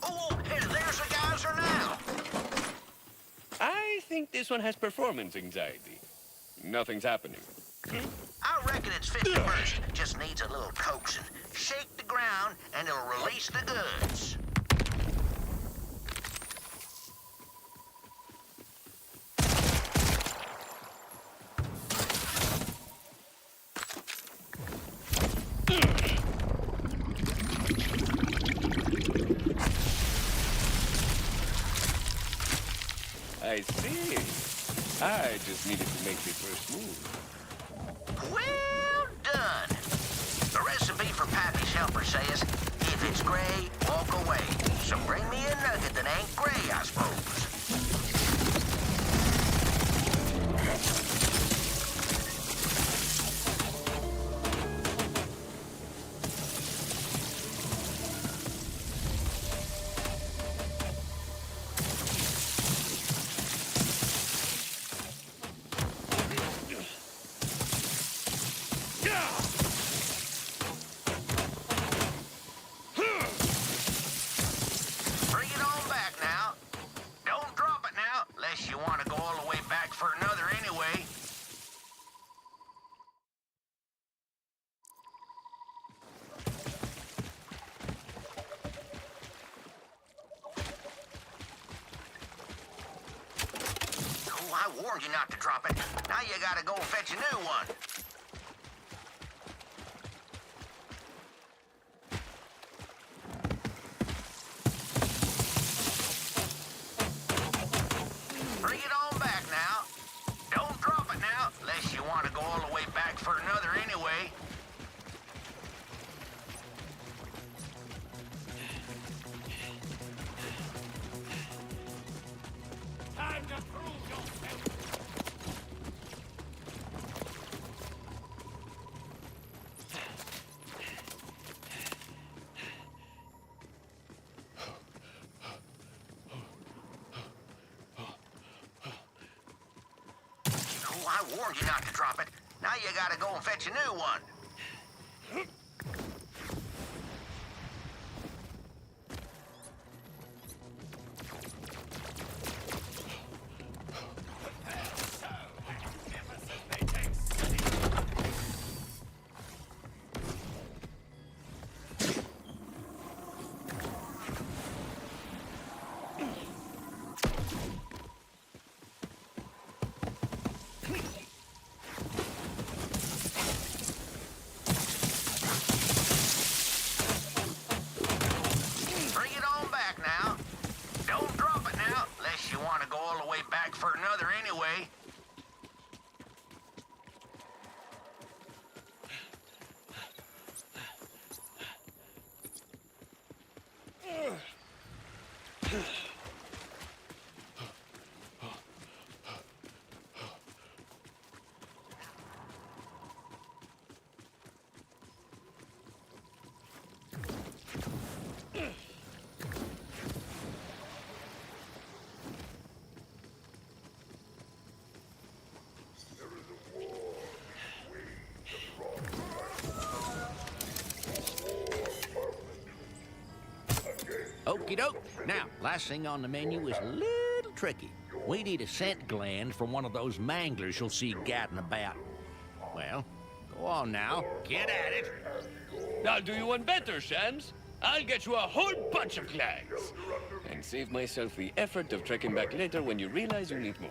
Oh, hey, there's the geyser now. I think this one has performance anxiety. Nothing's happening. I reckon it's fit to burst. Just needs a little coaxing. Shake the ground, and it'll release the goods. I see. I just needed to make the first move. Well done. The recipe for Pappy's helper says, if it's gray, walk away. So bring me a nugget that ain't gray, I suppose. Bring it on back now. Don't warned you not to drop it. Now you gotta go and fetch a new one. Bring it on back now. Don't drop it now, unless you want to go all the way back for another anyway. Time to prove yourself. Oh, I warned you not to drop it. Now you gotta go and fetch a new one. Bring it on back now. Don't drop it now, unless you want to go all the way back for another anyway. Okie doke. Now, last thing on the menu is a little tricky. We need a scent gland from one of those manglers you'll see gadding about. Well, go on now. Get at it. I'll do you one better, Shams. I'll get you a whole bunch of glands. And save myself the effort of trekking back later when you realize you need more.